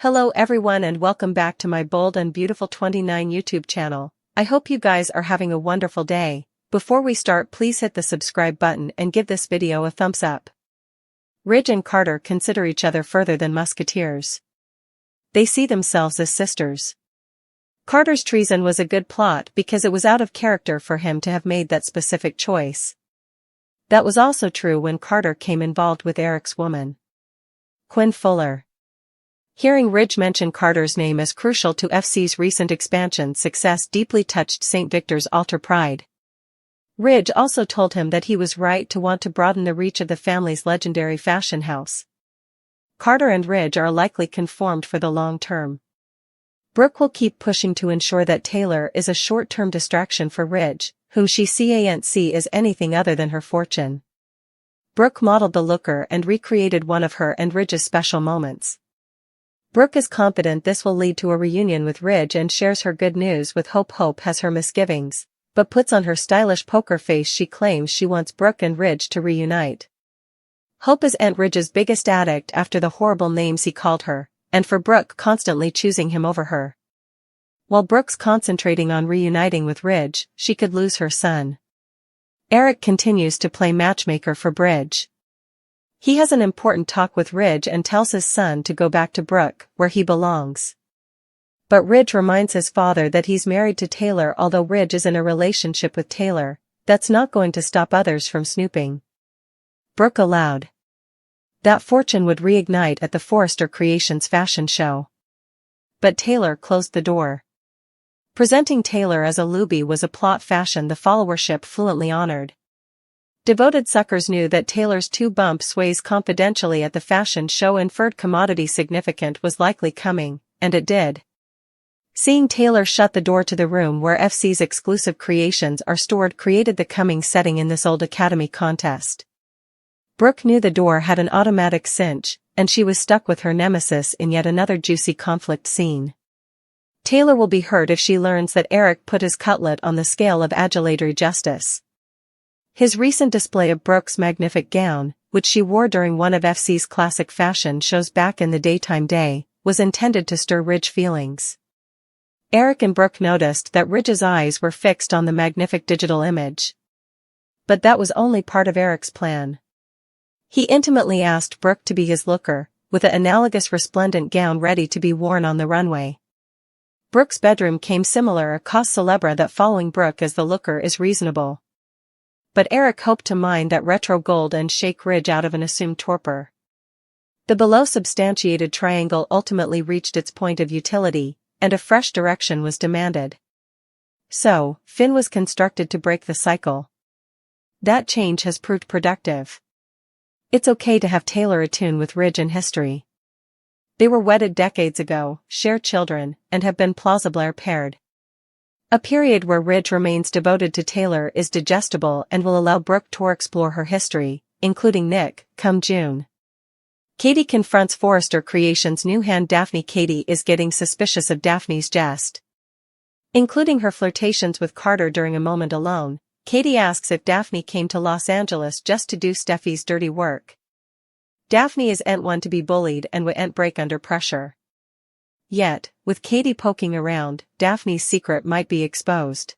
Hello everyone and welcome back to my Bold and Beautiful 29 YouTube channel. I hope you guys are having a wonderful day. Before we start, please hit the subscribe button and give this video a thumbs up. Ridge and Carter consider each other further than musketeers. They see themselves as sisters. Carter's treason was a good plot because it was out of character for him to have made that specific choice. That was also true when Carter came involved with Eric's woman, Quinn Fuller. Hearing Ridge mention Carter's name as crucial to FC's recent expansion success deeply touched St. Victor's altar pride. Ridge also told him that he was right to want to broaden the reach of the family's legendary fashion house. Carter and Ridge are likely conformed for the long term. Brook will keep pushing to ensure that Taylor is a short-term distraction for Ridge, whom she can't see as anything other than her fortune. Brook modeled the looker and recreated one of her and Ridge's special moments. Brook is confident this will lead to a reunion with Ridge and shares her good news with Hope. Hope has her misgivings, but puts on her stylish poker face. She claims she wants Brook and Ridge to reunite. Hope is Aunt Ridge's biggest addict after the horrible names he called her, and for Brook constantly choosing him over her. While Brook's concentrating on reuniting with Ridge, she could lose her son. Eric continues to play matchmaker for Ridge. He has an important talk with Ridge and tells his son to go back to Brook, where he belongs. But Ridge reminds his father that he's married to Taylor. Although Ridge is in a relationship with Taylor, that's not going to stop others from snooping. Brook allowed that fortune would reignite at the Forrester Creations fashion show. But Taylor closed the door. Presenting Taylor as a looby was a plot fashion the followership fluently honored. Devoted suckers knew that Taylor's two-bump sways confidentially at the fashion show inferred commodity significant was likely coming, and it did. Seeing Taylor shut the door to the room where FC's exclusive creations are stored created the coming setting in this old Academy contest. Brook knew the door had an automatic cinch, and she was stuck with her nemesis in yet another juicy conflict scene. Taylor will be hurt if she learns that Eric put his cutlet on the scale of adulatory justice. His recent display of Brook's magnific gown, which she wore during one of FC's classic fashion shows back in the daytime day, was intended to stir Ridge feelings. Eric and Brook noticed that Ridge's eyes were fixed on the magnific digital image. But that was only part of Eric's plan. He intimately asked Brook to be his looker, with an analogous resplendent gown ready to be worn on the runway. Brook's bedroom came similar, a cause célèbre that following Brook as the looker is reasonable. But Eric hoped to mine that retro gold and shake Ridge out of an assumed torpor. The below-substantiated triangle ultimately reached its point of utility, and a fresh direction was demanded. So, Finn was constructed to break the cycle. That change has proved productive. It's okay to have Taylor attune with Ridge in history. They were wedded decades ago, share children, and have been plausibly paired. A period where Ridge remains devoted to Taylor is digestible and will allow Brook to explore her history, including Nick, come June. Katie confronts Forrester Creations' new hand Daphne. Katie is getting suspicious of Daphne's jest. Including her flirtations with Carter during a moment alone, Katie asks if Daphne came to Los Angeles just to do Steffi's dirty work. Daphne is one to be bullied and would break under pressure. Yet, with Katie poking around, Daphne's secret might be exposed.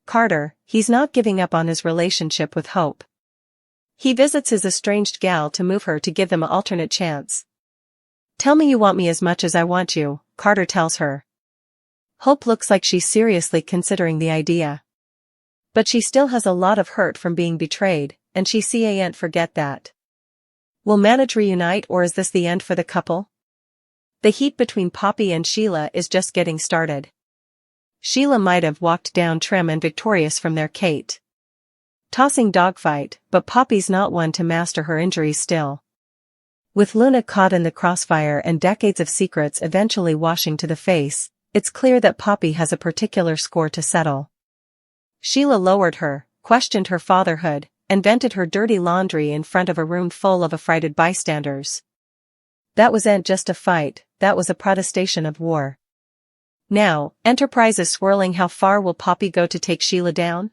Carter, he's not giving up on his relationship with Hope. He visits his estranged gal to move her to give them an alternate chance. Tell me you want me as much as I want you, Carter tells her. Hope looks like she's seriously considering the idea. But she still has a lot of hurt from being betrayed, and she can't forget that. Will Manage reunite, or is this the end for the couple? The heat between Poppy and Sheila is just getting started. Sheila might have walked down trim and victorious from their Kate tossing dogfight, but Poppy's not one to master her injuries still. With Luna caught in the crossfire and decades of secrets eventually washing to the face, it's clear that Poppy has a particular score to settle. Sheila lowered her, questioned her fatherhood, and vented her dirty laundry in front of a room full of affrighted bystanders. That wasn't just a fight, that was a protestation of war. Now, Enterprise is swirling. How far will Poppy go to take Sheila down?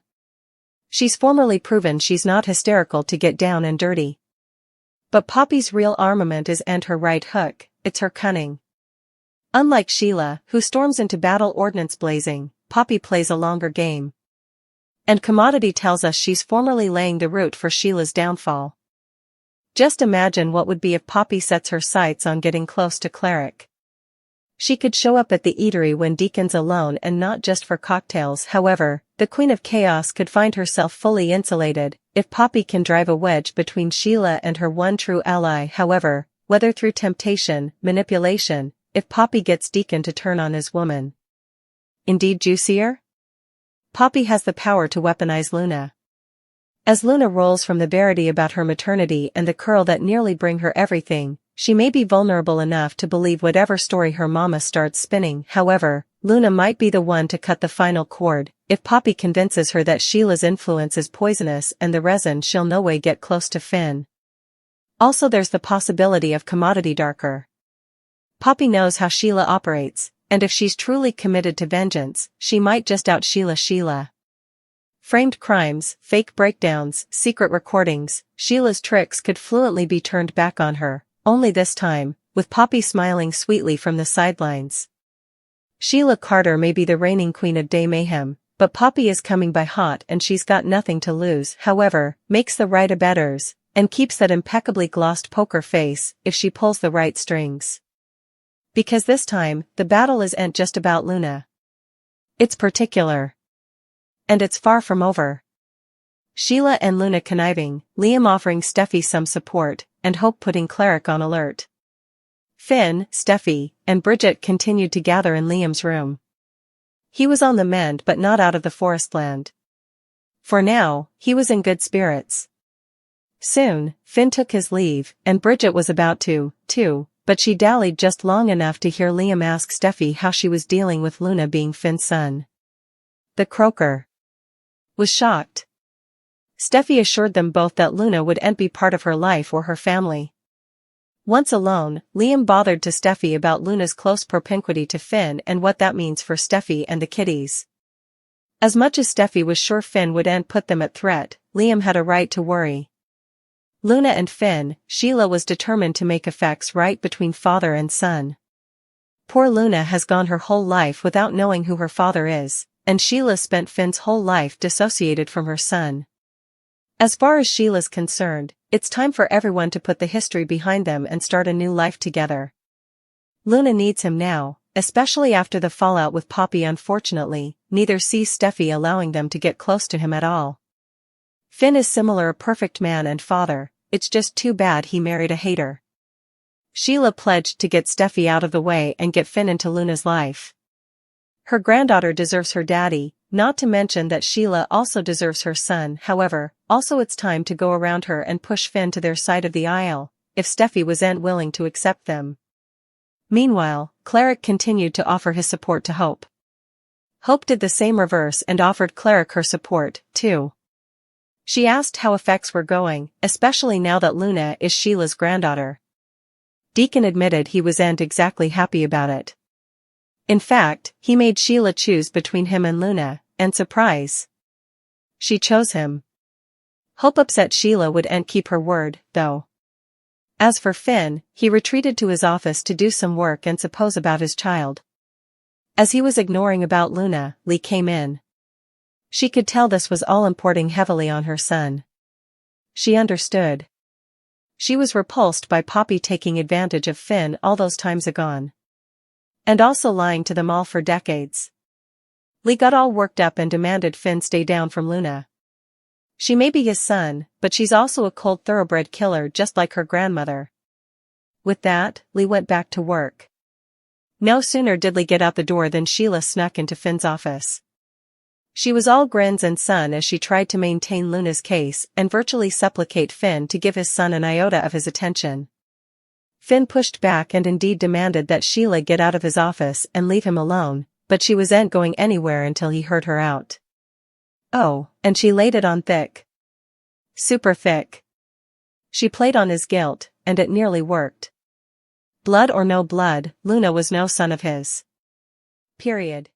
She's formerly proven she's not hysterical to get down and dirty. But Poppy's real armament isn't her right hook, it's her cunning. Unlike Sheila, who storms into battle ordnance blazing, Poppy plays a longer game. And Commodity tells us she's formally laying the route for Sheila's downfall. Just imagine what would be if Poppy sets her sights on getting close to Cleric. She could show up at the eatery when Deacon's alone and not just for cocktails. However, the Queen of Chaos could find herself fully insulated if Poppy can drive a wedge between Sheila and her one true ally. However, whether through temptation, manipulation, if Poppy gets Deacon to turn on his woman. Indeed juicier? Poppy has the power to weaponize Luna. As Luna rolls from the verity about her maternity and the curl that nearly bring her everything, she may be vulnerable enough to believe whatever story her mama starts spinning. However, Luna might be the one to cut the final cord, if Poppy convinces her that Sheila's influence is poisonous and the reason she'll no way get close to Finn. Also there's the possibility of Commodity darker. Poppy knows how Sheila operates, and if she's truly committed to vengeance, she might just out Sheila. Framed crimes, fake breakdowns, secret recordings, Sheila's tricks could fluently be turned back on her, only this time, with Poppy smiling sweetly from the sidelines. Sheila Carter may be the reigning queen of day mayhem, but Poppy is coming by hot and she's got nothing to lose. However, makes the right abettors, and keeps that impeccably glossed poker face if she pulls the right strings. Because this time, the battle isn't just about Luna. It's particular. And it's far from over. Sheila and Luna conniving, Liam offering Steffi some support, and Hope putting Cleric on alert. Finn, Steffi, and Bridget continued to gather in Liam's room. He was on the mend but not out of the forest land. For now, he was in good spirits. Soon, Finn took his leave, and Bridget was about to, too, but she dallied just long enough to hear Liam ask Steffi how she was dealing with Luna being Finn's son. The croaker was shocked. Steffi assured them both that Luna wouldn't be part of her life or her family. Once alone, Liam bothered to Steffi about Luna's close propinquity to Finn and what that means for Steffi and the kiddies. As much as Steffi was sure Finn wouldn't put them at threat, Liam had a right to worry. Luna and Finn, Sheila was determined to make effects right between father and son. Poor Luna has gone her whole life without knowing who her father is, and Sheila spent Finn's whole life dissociated from her son. As far as Sheila's concerned, it's time for everyone to put the history behind them and start a new life together. Luna needs him now, especially after the fallout with Poppy. Unfortunately, neither sees Steffi allowing them to get close to him at all. Finn is similar a perfect man and father, it's just too bad he married a hater. Sheila pledged to get Steffi out of the way and get Finn into Luna's life. Her granddaughter deserves her daddy, not to mention that Sheila also deserves her son. However, also it's time to go around her and push Finn to their side of the aisle, if Steffi wasn't willing to accept them. Meanwhile, Cleric continued to offer his support to Hope. Hope did the same reverse and offered Cleric her support, too. She asked how effects were going, especially now that Luna is Sheila's granddaughter. Deacon admitted he wasn't exactly happy about it. In fact, he made Sheila choose between him and Luna, and surprise, she chose him. Hope upset Sheila wouldn't keep her word, though. As for Finn, he retreated to his office to do some work and suppose about his child. As he was ignoring about Luna, Lee came in. She could tell this was all importing heavily on her son. She understood. She was repulsed by Poppy taking advantage of Finn all those times agone. And also lying to them all for decades. Lee got all worked up and demanded Finn stay down from Luna. She may be his son, but she's also a cold thoroughbred killer just like her grandmother. With that, Lee went back to work. No sooner did Lee get out the door than Sheila snuck into Finn's office. She was all grins and sun as she tried to maintain Luna's case and virtually supplicate Finn to give his son an iota of his attention. Finn pushed back and indeed demanded that Sheila get out of his office and leave him alone, but she wasn't going anywhere until he heard her out. Oh, and she laid it on thick. Super thick. She played on his guilt, and it nearly worked. Blood or no blood, Luna was no son of his. Period.